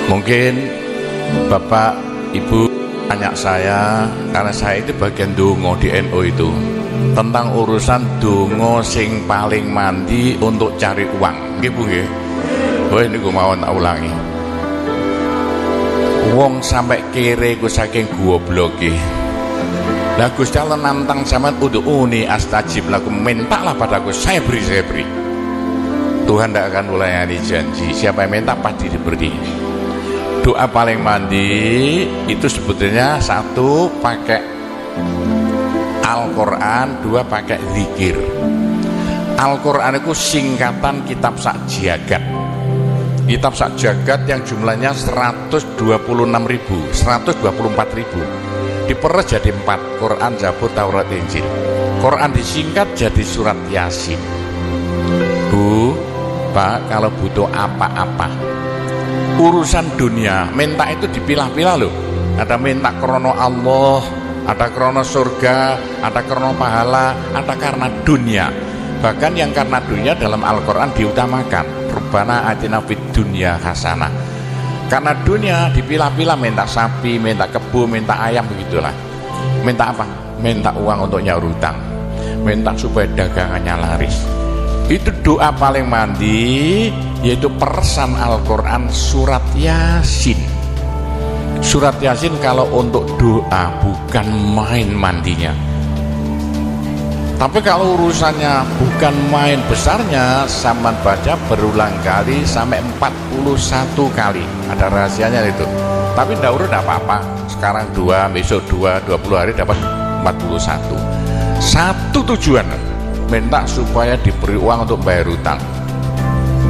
Mungkin Bapak Ibu tanya saya, karena saya itu bagian dongo di NU itu, tentang urusan dongo sing paling mandi untuk cari uang. Nggih Bu nggih. Oh ini gue mau tak ulangi. Wong sampai kere ku saking gobloke. Lah Gusti Allah nantang sampean ud'uni astajib lakum, mintalah padaku, saya beri. Tuhan tidak akan melayani janji. Siapa yang minta pasti diberi. Doa paling mandi itu sebetulnya satu pakai Al-Quran, dua pakai zikir. Al-Quran itu singkatan kitab sak jagat. Kitab sak jagat yang jumlahnya 124.000 diperes jadi 4, Quran, Zabur, Taurat, Injil. Quran disingkat jadi surat Yasin. Bu, Pak, kalau butuh apa-apa urusan dunia, minta itu dipilah-pilah loh. Ada minta krono Allah, ada krono surga, ada krono pahala, ada karena dunia. Bahkan yang karena dunia dalam Al-Quran diutamakan, Rabbana atina fid dunya hasanah. Karena dunia dipilah-pilah, minta sapi, minta kebo, minta ayam, begitulah. Minta apa? Minta uang untuk nyaur hutang, minta supaya dagangannya laris. Itu doa paling mandi, yaitu peresan Al-Quran surat Yasin. Surat Yasin kalau untuk doa bukan main mandinya. Tapi kalau urusannya bukan main besarnya, sampean baca berulang kali sampai 41 kali. Ada rahasianya itu. Tapi tidak urut apa-apa. Sekarang 2, besok 2, 20 hari dapat 41. Satu tujuan, minta supaya diberi uang untuk bayar hutang,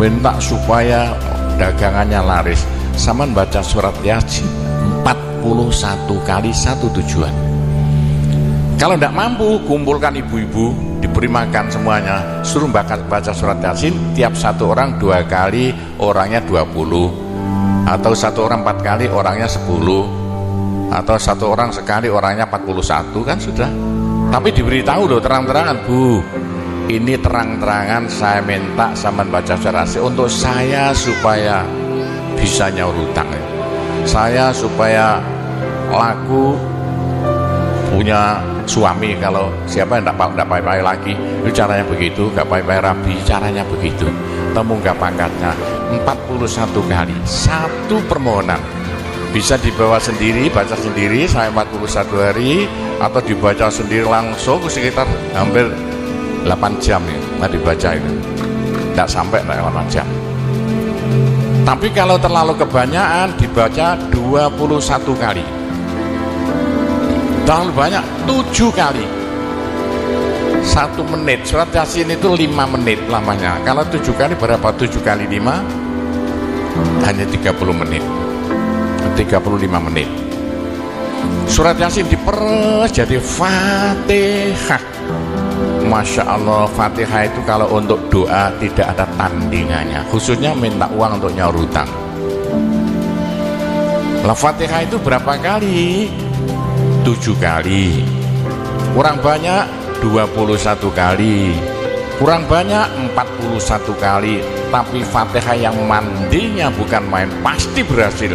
minta supaya dagangannya laris. Sampean baca surat Yasin 41 kali, satu tujuan. Kalau tidak mampu, kumpulkan ibu-ibu, diberi makan semuanya, suruh baca surat Yasin, tiap satu orang 2 kali, orangnya 20, atau satu orang 4 kali, orangnya 10, atau satu orang sekali, orangnya 41, kan sudah. Tapi diberitahu loh terang-terangan, Bu, ini terang-terangan saya minta sampean baca surat Yasin untuk saya supaya bisa nyaur hutang, saya supaya laku punya suami. Kalau siapa yang tidak payah lagi, itu caranya begitu. Gak payah rabi, caranya begitu. Temu gak pangkatnya 41 kali, satu permohonan. Bisa dibawa sendiri, baca sendiri sampai 41 hari, atau dibaca sendiri langsung sekitar hampir 8 jam ya, nah dibaca itu tidak sampai 8 jam. Tapi kalau terlalu kebanyakan, dibaca 21 kali. Terlalu banyak 7 kali, 1 menit. Surat Yasin itu 5 menit lamanya. Kalau 7 kali berapa? 7 kali 5 hanya 30 menit, 35 menit. Surat Yasin diperes jadi Fatihah. Masya Allah, Fatihah itu kalau untuk doa tidak ada tandingannya, khususnya minta uang untuk nyaur hutang. Lah Fatihah itu berapa kali? 7 kali. Kurang banyak 21 kali, kurang banyak 41 kali. Tapi Fatihah yang mandinya bukan main, pasti berhasil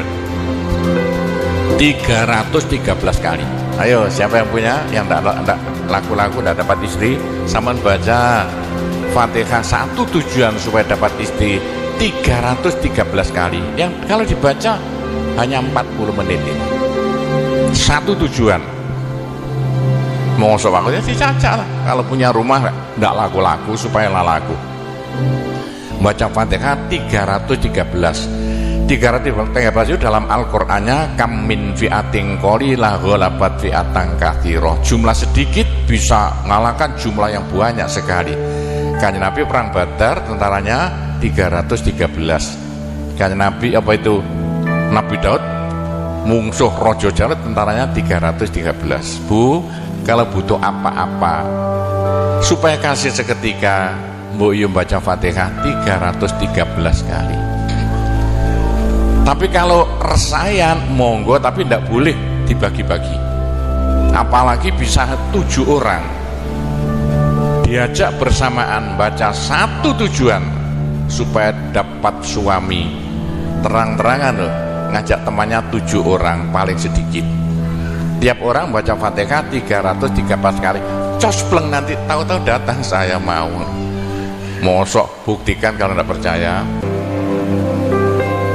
313 kali. Ayo, siapa yang punya, yang tidak laku-laku, tidak dapat istri, sama baca Fatihah satu tujuan supaya dapat istri 313 kali. Yang kalau dibaca hanya 40 menit ini. Satu tujuan. Mau waktunya sih caca lah. Kalau punya rumah tidak laku-laku supaya laku. Baca Fatihah 313 itu dalam Al-Qur'annya kam min fi'atin qalilah ghalabat fi'atan katsirah. Jumlah sedikit bisa ngalahkan jumlah yang banyak sekali. Kanjeng Nabi perang Badar tentaranya 313. Kanjeng Nabi apa itu? Nabi Daud mungsuh Raja Jalut tentaranya 313. Bu, kalau butuh apa-apa supaya kasih seketika, mbok yo baca Fatihah 313 kali. Tapi kalau resayan monggo, tapi tidak boleh dibagi-bagi. Apalagi bisa 7 orang diajak bersamaan baca satu tujuan supaya dapat suami. Terang-terangan loh, ngajak temannya 7 orang paling sedikit, tiap orang baca Fatihah 313 kali, cospleng, nanti tahu-tahu datang saya mau. Mosok buktikan kalau tidak percaya.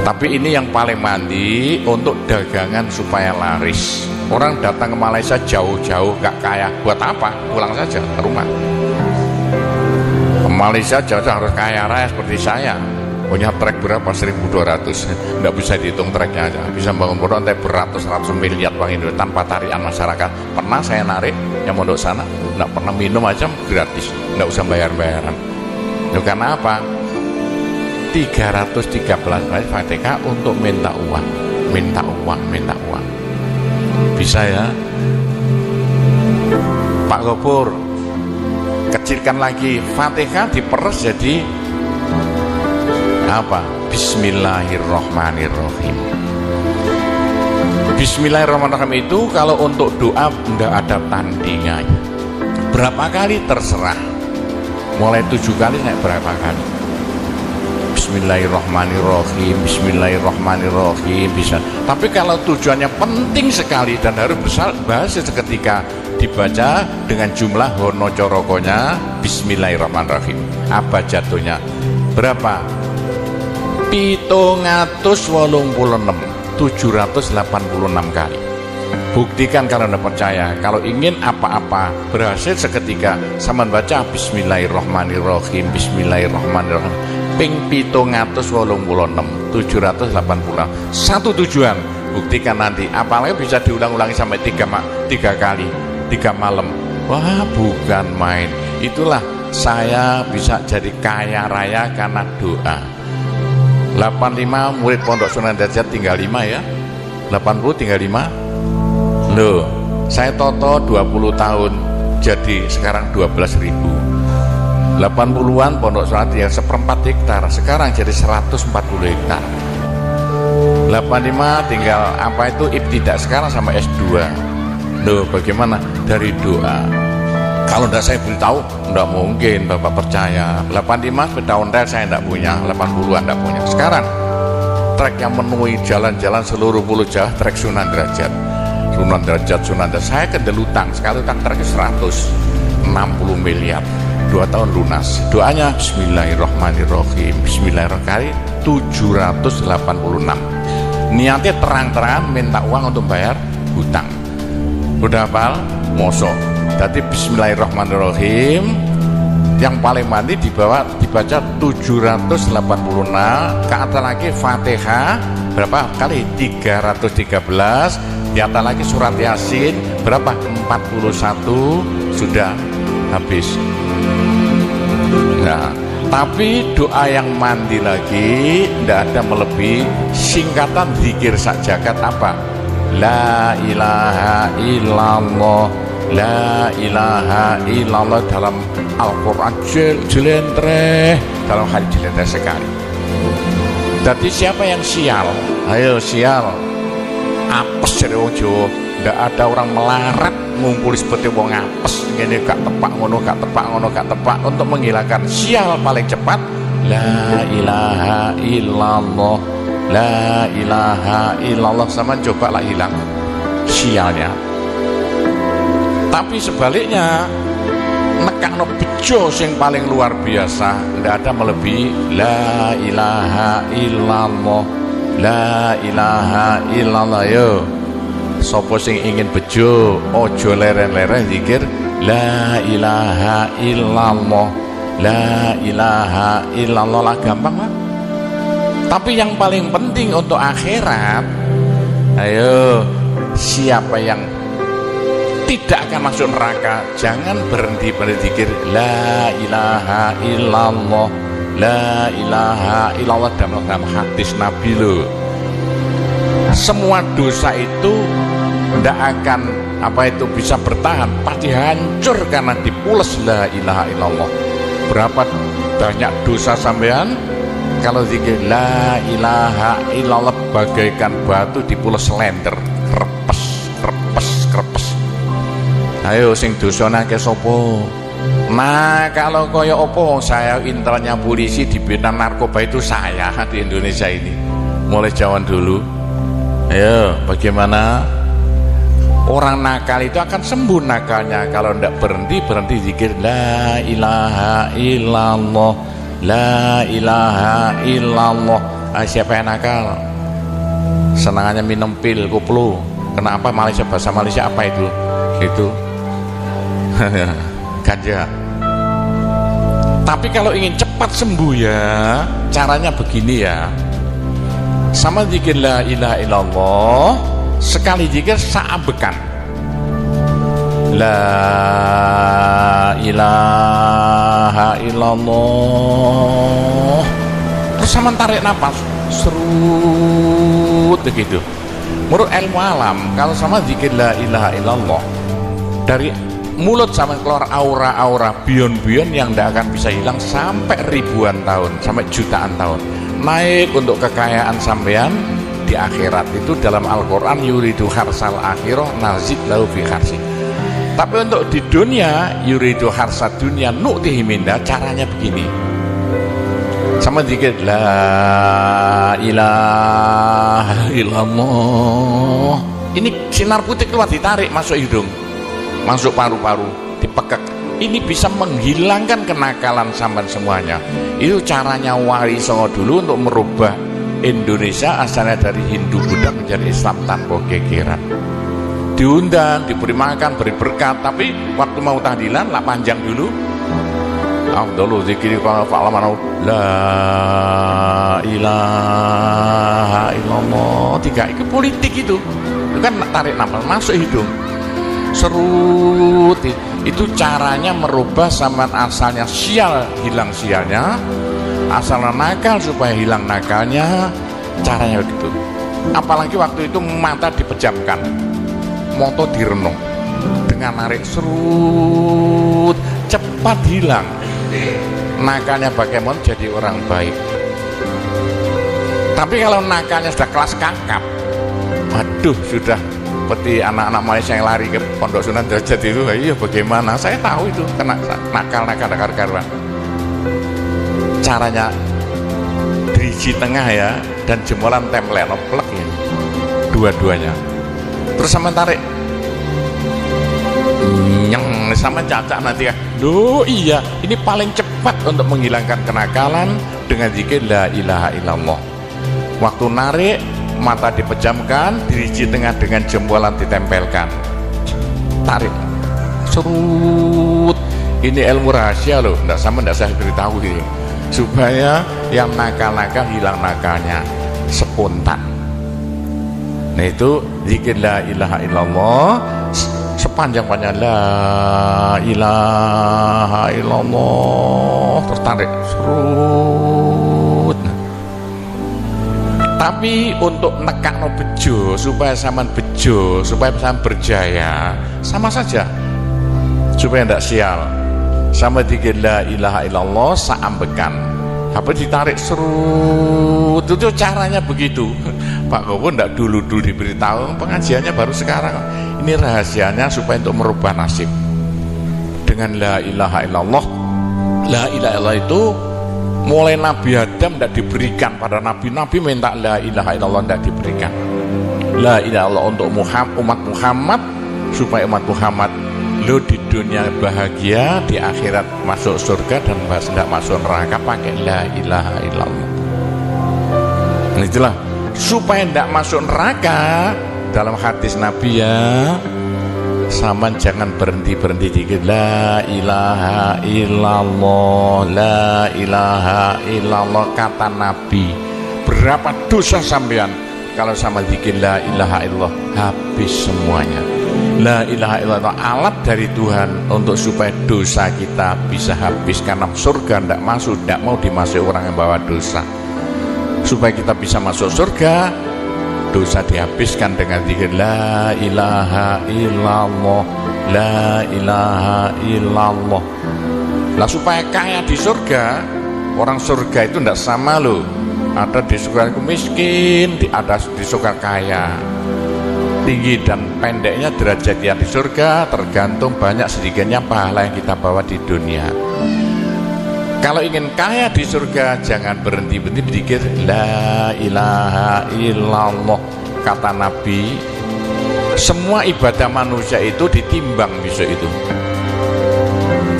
Tapi ini yang paling mandi untuk dagangan supaya laris. Orang datang ke Malaysia jauh-jauh gak kaya, buat apa? Pulang saja ke rumah. Ke Malaysia jauh-jauh harus kaya raya seperti saya, punya trek berapa? 1.200. Nggak bisa dihitung treknya aja, bisa bangun pondok nanti beratus-ratus miliar uang Indonesia tanpa tarian masyarakat. Pernah saya narik yang mondok sana, nggak pernah minum aja gratis, nggak usah bayar-bayaran. Ya karena apa? 313 kali Fatihah untuk minta uang, minta uang, minta uang. Bisa ya Pak Gopur, kecilkan lagi Fatihah, diperes jadi apa? Bismillahirrahmanirrahim. Bismillahirrahmanirrahim itu kalau untuk doa enggak ada tandingannya. Berapa kali terserah, mulai 7 kali naik berapa kali. Bismillahirrahmanirrahim, Bismillahirrahmanirrahim bisa. Tapi kalau tujuannya penting sekali dan harus bahasa seketika, dibaca dengan jumlah hono corokonya Bismillahirrahmanirrahim. Apa jatuhnya? Berapa? 786 kali. Buktikan kalau Anda percaya. Kalau ingin apa-apa berhasil seketika, sama baca Bismillahirrahmanirrahim, Bismillahirrahmanirrahim ping 786. Satu tujuan, buktikan nanti. Apalagi bisa diulang-ulangi sampai 3 kali, 3 malam. Wah, bukan main. Itulah saya bisa jadi kaya raya karena doa. 85 murid Pondok Sunan Derajat tinggal 5 ya. 80 tinggal 5. Loh, saya toto 20 tahun jadi sekarang 12.000. 80-an Pondok Sunan yang 1/4 hektar sekarang jadi 140 hektar. 85 tinggal apa itu ibtidak sekarang sama S2. Loh, bagaimana? Dari doa. Kalau tidak saya beritahu, tidak mungkin Bapak percaya. 85 sepeda ontel saya tidak punya, 80-an tidak punya. Sekarang trek yang memenuhi jalan-jalan seluruh pulau Jawa, trek Sunan Derajat. Sunan Derajat. Saya kedelutang, sekali utang trek 160 miliar. 2 tahun lunas. Doanya Bismillahirrahmanirrahim, Bismillahirrahmanirrahim 786. Niatnya terang-terangan minta uang untuk bayar hutang. Udah hafal? Mosok. Jadi Bismillahirrahmanirrahim yang paling mandi dibaca 786, ke atas lagi Fatihah berapa kali? 313, di atas lagi surat Yasin berapa? 41, sudah habis. Nah, tapi doa yang mandi lagi tidak ada melebihi singkatan zikir sak jagat apa? La ilaha illallah, la ilaha illallah dalam Al-Quran jelentreh, dalam hadis jelentreh sekali. Jadi siapa yang sial? Ayo sial, apes dari wong Jawa. Tidak ada orang melarat ngumpul seperti wong apes ini, gak tepak ngono, gak tepak ngono, gak tepak. Untuk menghilangkan sial paling cepat la ilaha illallah, la ilaha illallah. Sama coba lah hilang sialnya. Tapi sebaliknya nekakno bejo sing paling luar biasa, ndak ada melebihi la ilaha illallah, la ilaha illallah. Yo sapa sing ingin bejo ojo leren-leren zikir la ilaha illallah, la ilaha illallah lah, gampang lah. Tapi yang paling penting untuk akhirat, ayo siapa yang tidak akan masuk neraka, jangan berhenti berzikir la ilaha illallah, la ilaha illallah dalam hadis Nabi loh. Semua dosa itu tidak akan apa itu bisa bertahan, pasti hancur karena dipules la ilaha illallah. Berapa banyak dosa sampean kalau zikir la ilaha illallah bagaikan batu dipules lenter, krepes krepes krepes. Ayo sing dosane akeh sapa? Nah, kalau koyo opo, saya intelnya polisi di bidang narkoba itu saya di Indonesia ini mulai zaman dulu. Ayo, bagaimana? Orang nakal itu akan sembuh nakalnya kalau tidak berhenti zikir la ilaha illallah, la ilaha illallah. Siapa yang nakal? Senangannya minum pil, koplo. Kenapa Malaysia, bahasa Malaysia apa itu? Itu ganja. Tapi kalau ingin cepat sembuh ya, caranya begini ya. Sama zikir la ilaha illallah, sekali zikir sa'abekan. La ilaha illallah. Terus sama tarik nafas, serut begitu. Menurut ilmu alam, kalau sama zikir la ilaha illallah, dari mulut sama keluar aura-aura bion-bion yang tidak akan bisa hilang sampai ribuan tahun, sampai jutaan tahun. Naik untuk kekayaan sampean di akhirat. Itu dalam Al-Quran, yuridu harsal akhirah nazid lahu fi harsi. Tapi untuk di dunia, yuridu harsal dunia nu'tihi minda, caranya begini. Sama dikit la ilaha illallah. Ini sinar putih keluar, ditarik masuk hidung, masuk paru-paru, dipekek. Ini bisa menghilangkan kenakalan sampean semuanya. Itu caranya Wali Songo dulu untuk merubah Indonesia asalnya dari Hindu Buddha menjadi Islam tanpa gegeran. Diundang, diberi makan, beri berkat, tapi waktu mau tahlilan lah panjang dulu. Afdalu zikri qala fa'lamana la ilaha illallah. Tiga itu politik itu kan tarik nafas masuk hidung, serut. Itu caranya merubah zaman asalnya sial, hilang sialnya, asalnya nakal supaya hilang nakalnya. Caranya begitu. Apalagi waktu itu mata dipejamkan, moto direnung, dengan narik serut, cepat hilang nakalnya. Bagaimana jadi orang baik. Tapi kalau nakalnya sudah kelas kakap, waduh, sudah seperti anak-anak Malaysia yang lari ke Pondok Sunan Derajat itu. Iya, bagaimana? Saya tahu itu kena nakal karuan. Caranya diriji tengah ya, dan jempolan tempel plek ya, dua-duanya. Terus sama tarik, nyeng sama cacak nanti ya. Duh iya, ini paling cepat untuk menghilangkan kenakalan dengan zikir la ilaha illallah. Waktu narik, mata dipejamkan, diriji tengah dengan jempolan ditempelkan, tarik, serut. Ini ilmu rahasia loh, tidak saya beritahu ini, supaya yang nakal-nakal hilang nakalnya spontan. Nah itu zikir la ilaha illallah, sepanjang-panjang la ilaha illallah, terus tarik, serut. Tapi untuk nekakno bejo, supaya sampean bejo, supaya sampean berjaya, sama saja, supaya tidak sial. Sama dikir la ilaha illallah saambekan, apa ditarik serut. Itu caranya begitu. Pak Gowo tidak dulu diberitahu, pengajiannya baru sekarang. Ini rahasianya supaya untuk merubah nasib dengan la ilaha illallah. La ilaha illallah itu mulai Nabi Adam tidak diberikan pada nabi-nabi, minta la ilaha illallah tidak diberikan. La ilaha illallah untuk umat Muhammad, supaya umat Muhammad lo di dunia bahagia, di akhirat masuk surga, dan tidak masuk neraka pakai la ilaha illallah. Itulah supaya tidak masuk neraka. Dalam hadis Nabi ya, sama jangan berhenti dikit la ilaha illallah, la ilaha illallah. Kata Nabi, berapa dosa sampean kalau sama zikir la ilaha illallah, habis semuanya. La ilaha illallah alat dari Tuhan untuk supaya dosa kita bisa habis, karena surga tidak masuk, tidak mau dimasuki orang yang bawa dosa. Supaya kita bisa masuk surga, dosa dihabiskan dengan zikir la ilaha illallah, la ilaha illallah. Lah supaya kaya di surga, orang surga itu tidak sama loh. Ada di surga itu miskin, ada di surga kaya. Tinggi dan pendeknya derajat yang di surga tergantung banyak sedikitnya pahala yang kita bawa di dunia. Kalau ingin kaya di surga, jangan berhenti dikir la ilaha illallah. kata Nabi, semua ibadah manusia itu ditimbang besok itu,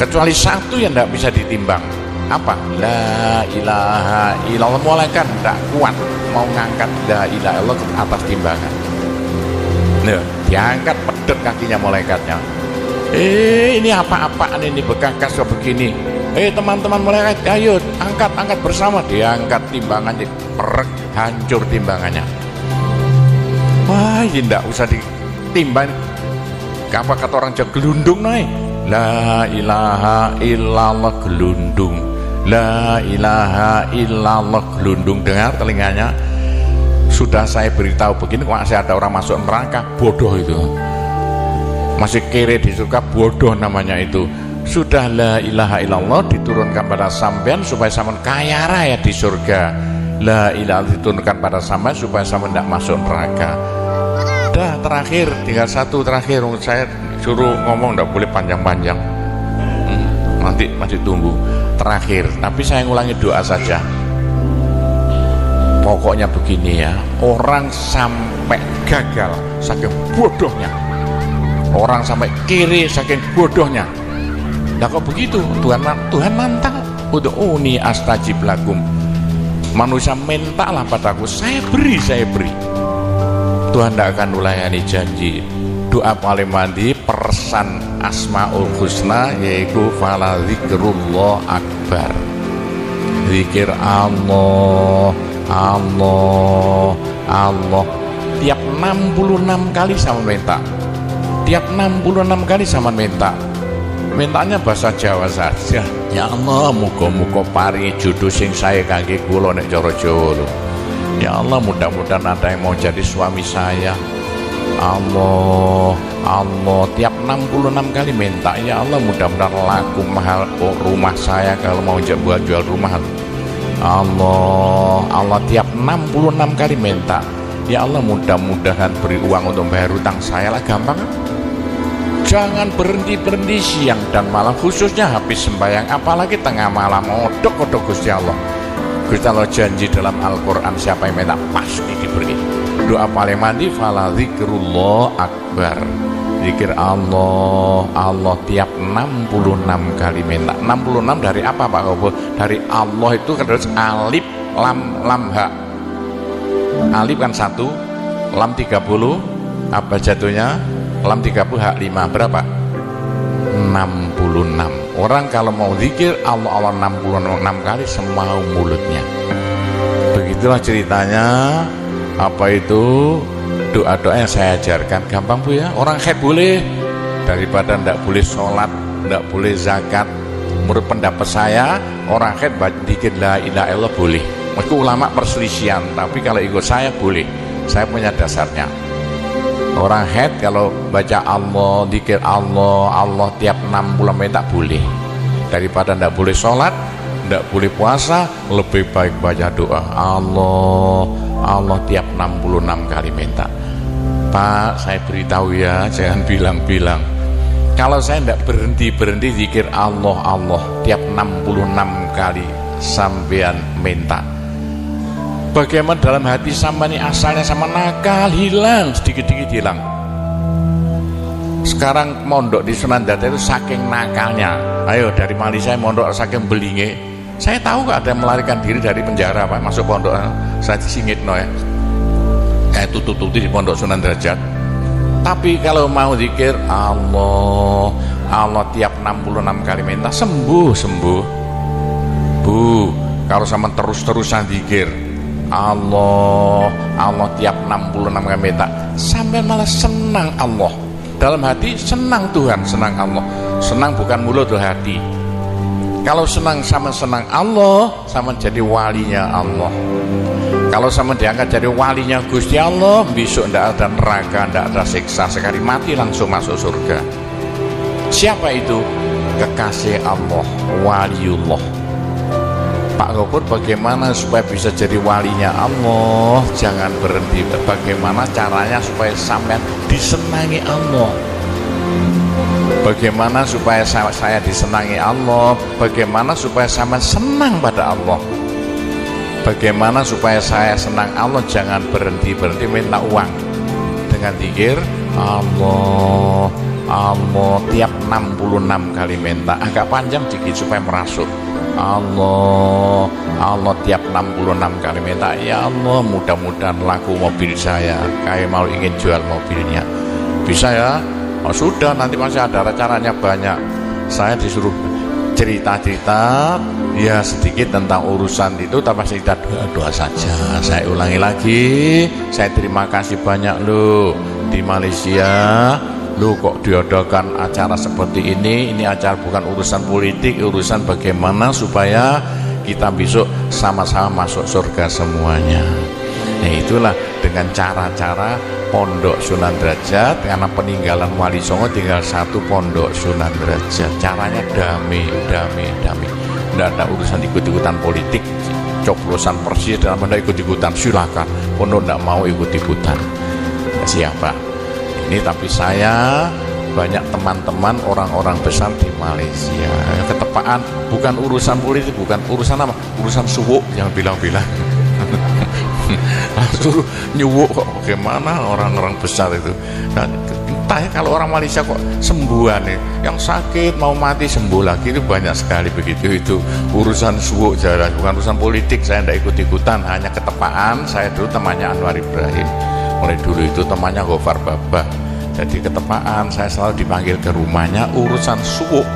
kecuali satu yang tidak bisa ditimbang. Apa? La ilaha illallah. Malaikat tidak kuat mau ngangkat la ilaha illallah ke atas timbangan. Nah, diangkat pedet kakinya malaikatnya. Ini apa-apaan ini, bekas begini. Teman-teman malaikat, ayo angkat bersama. Diangkat timbangannya, perek, hancur timbangannya. Wah, ini tidak usah ditimbang. Apa kata orang Jawa, gelundung naik. La ilaha illallah, gelundung. La ilaha illallah, gelundung. Dengar telinganya, sudah saya beritahu begini, kok masih ada orang masuk neraka, bodoh itu. Masih kere di surga, bodoh namanya itu. Sudah la ilaha illallah diturunkan pada sampean supaya sampean kaya raya di surga. La ilaha diturunkan pada sampean supaya sampean tidak masuk neraka. Dah, terakhir, tinggal satu terakhir. Saya suruh ngomong tidak boleh panjang-panjang, nanti masih tunggu. Terakhir, tapi saya ngulangi doa saja. Pokoknya begini ya, orang sampai gagal saking bodohnya, orang sampai kiri saking bodohnya. Nah kok begitu? Tuhan nantang, ud'uni astajib lakum. Manusia mintalah padaku, saya beri. Tuhan tidak akan ulayani janji. Doa paling mandi persan Asmaul Husna, yaitu fala zikrullah akbar. Zikir Allah, Allah, Allah. Tiap 66 kali sama minta. Tiap 66 kali sama minta. Mintanya bahasa Jawa saja. Ya Allah, muga-muga paringi jodoh sing saya kangge kula nek cara Jawa lho. Ya Allah, mudah-mudahan ada yang mau jadi suami saya. Allah, Allah, tiap 66 kali minta. Ya Allah, mudah-mudahan laku mahal rumah saya kalau mau buat jual rumah. Allah, Allah, tiap 66 kali minta. Ya Allah, mudah-mudahan beri uang untuk bayar hutang saya lah, gampang. Jangan berhenti siang dan malam, khususnya habis sembahyang, apalagi tengah malam. Odok-odok Gusti Allah. Gusti Allah janji dalam Al-Quran, siapa yang minta pasti diberi. Doa paling mandi fala zikrullah akbar. Zikir Allah, Allah tiap 66 kali minta. 66 dari apa Pak Kobo? Dari Allah itu kan terus alif lam ha. Alif kan 1, lam 30, apa jatuhnya? Lam 30 hak 5, berapa? 66. Orang kalau mau zikir Allah 66 kali semau mulutnya. Begitulah ceritanya. Apa itu doa-doa yang saya ajarkan, gampang Bu ya. Orang haid boleh, daripada tidak boleh sholat, tidak boleh zakat. Menurut pendapat saya, orang haid zikir la ilaha illallah boleh. Meski ulama perselisihan, tapi kalau ikut saya boleh. Saya punya dasarnya. Orang haid kalau baca Allah, zikir Allah, Allah tiap 60 menit tak boleh. Daripada tidak boleh sholat, tidak boleh puasa, lebih baik baca doa Allah, Allah tiap 66 kali minta. Pak, saya beritahu ya, jangan bilang-bilang. Kalau saya tidak berhenti zikir Allah, Allah tiap 66 kali sampean minta, bagaimana dalam hati sama ini asalnya sama nakal, hilang, sedikit-sedikit hilang. Sekarang mondok di Sunan Data itu saking nakalnya. Ayo dari Malaysia mondok saking belinge. Saya tahu gak ada yang melarikan diri dari penjara Pak, masuk pondok. Saya disingit no ya. Tutup-tutup di pondok Sunan Derajat. Tapi kalau mau zikir Allah, Allah tiap 66 kali minta, sembuh. Bu, kalau sama terus-terusan zikir Allah, Allah tiap 66 kali minta, sampai malah senang Allah. Dalam hati senang Tuhan, senang Allah. Senang bukan mulut tuh hati. Kalau senang sama senang Allah, sama jadi walinya Allah. Kalau sama diangkat jadi walinya Gusti Allah, besok tidak ada neraka, tidak ada siksa, sekali mati langsung masuk surga. Siapa itu? Kekasih Allah, waliullah. Pak Gopur, bagaimana supaya bisa jadi walinya Allah? Jangan berhenti. Bagaimana caranya supaya sampai disenangi Allah? Bagaimana supaya saya disenangi Allah? Bagaimana supaya sama senang pada Allah? Bagaimana supaya saya senang Allah? Jangan berhenti-berhenti minta uang dengan zikir Allah Allah tiap 66 kali minta, agak panjang dikit supaya merasuk. Allah Allah tiap 66 kali minta, ya Allah mudah-mudahan laku mobil saya, kayak mau ingin jual mobilnya, bisa ya? Oh sudah, nanti masih ada caranya banyak. Saya disuruh cerita-cerita ya sedikit tentang urusan itu, tapi kita doa-doa saja. Saya ulangi lagi, saya terima kasih banyak loh di Malaysia. Lu kok diadakan acara seperti ini acara bukan urusan politik, urusan bagaimana supaya kita besok sama-sama masuk surga semuanya. Nah itulah dengan cara-cara Pondok Sunan Derajat, karena peninggalan Wali Songo tinggal satu Pondok Sunan Derajat. Caranya damai. Tidak ada urusan ikut-ikutan politik, coblosan persis dan anda ikut-ikutan silakan. Pondok tidak mau ikut-ikutan. Siapa? Ini tapi saya banyak teman-teman orang-orang besar di Malaysia. Ketepaan bukan urusan politik, bukan urusan apa? Urusan suwuk yang bilang-bilang. Suruh nyuwuk kok bagaimana orang-orang besar itu. Nah, entah ya kalau orang Malaysia kok sembuhan nih, yang sakit mau mati sembuh lagi itu banyak sekali begitu. Itu urusan suwuk jalan, bukan urusan politik. Saya tidak ikut-ikutan, hanya ketepaan. Saya dulu temannya Anwar Ibrahim, mulai dulu itu temannya Gofar Babah. Jadi ketepaan saya selalu dipanggil ke rumahnya urusan suwuk.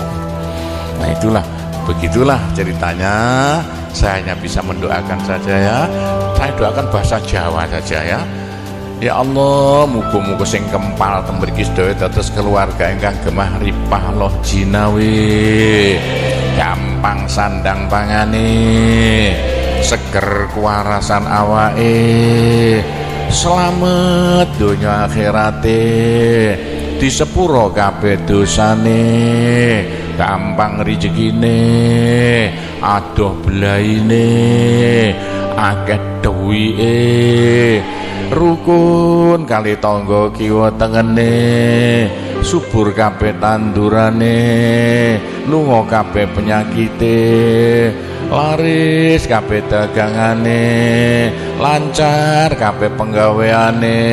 Nah itulah, begitulah ceritanya. Saya hanya bisa mendoakan saja ya. Saya doakan bahasa Jawa saja ya. Ya Allah, muga-muga sing kempal tembriki sedaya dados keluarga ingkang gemah ripah loh jinawi, gampang sandang pangane, seger kuwarasan awake, selamat donya akhirate, di sepuro kabeh dosane, gampang rezekine, adoh belaine, akeh duwike, rukun kali tangga kiwa tengene, subur kabeh tandurane, lunga kabeh penyakite, laris kabeh dagangane, lancar kabeh penggaweane.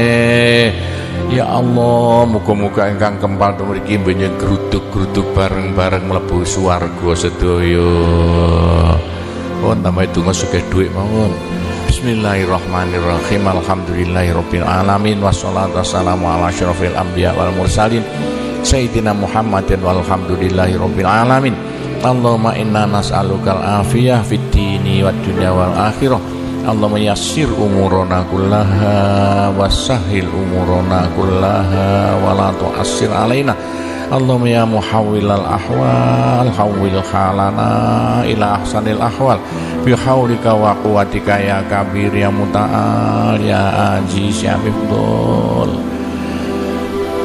Ya Allah, muga-muga ingkang kempal mriki mbenye gruduk-gruduk bareng-bareng mlebu swarga sedaya. Pun tambah donga sugih dhuwit mawon. Bismillahirrahmanirrahim. Alhamdulillahirabbil alamin wassalatu wassalamu ala asyrofil anbiya wal mursalin sayyidina Muhammadin walhamdulillahirabbil alamin. Allahumma inna nas'alukal afiyah fid dini wad dunya wal akhirah. Allahumma yassir umurana kullaha wassahhil umurana kullaha wa la tu'assir alaina. Allahumma ya muhawwilal ahwal hawwil halana ila ahsanil ahwal bi haulika wa quwwatika ya kabir ya muta'al ya aziz ya mifdul.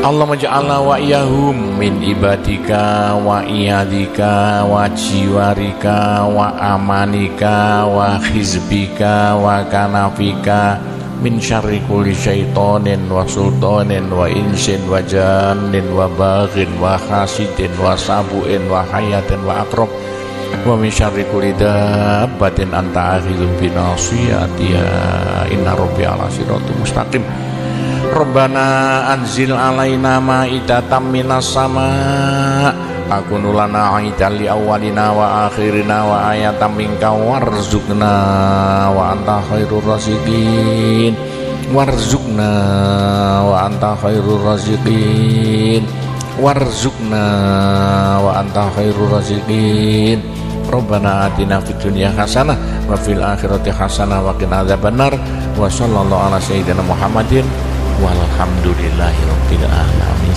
Allahumma ja'alna wa iyahum min ibadika wa iyadika wa jiwarika wa amanika wa hizbika wa kanafika min syarri kulli syaitonin wa sultanin wa insin wa jannin wa baghin wa hasidin wa sabuin wa hayatin wa akrab wa min syarri kulli dabbatin anta akhidun binasiyatiha inna rabbi ala siratul mustaqim. Rabbana anzil alaina ma'idatan minas sama' takunu lana aidan li awwalina wa akhirina wa ayatan minka warzuqna wa anta khairur raziqin warzuqna wa anta khairur raziqin warzuqna wa anta khairur raziqin. Rabbana atina fid dunya hasanah wa fil akhirati hasanah wa qina adzabannar wa sallallahu ala sayyidina Muhammadin walhamdulillahirabbil alamin.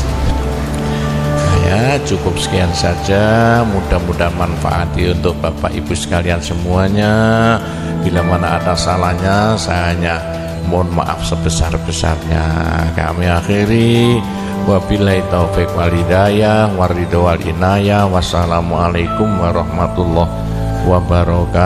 Ya cukup sekian saja, mudah-mudahan manfaati untuk Bapak Ibu sekalian semuanya. Bila mana ada salahnya saya hanya mohon maaf sebesar-besarnya. Kami akhiri wabillahi taufik wal hidayah waridho wal inayah. Wassalamualaikum warahmatullahi wabarakatuh.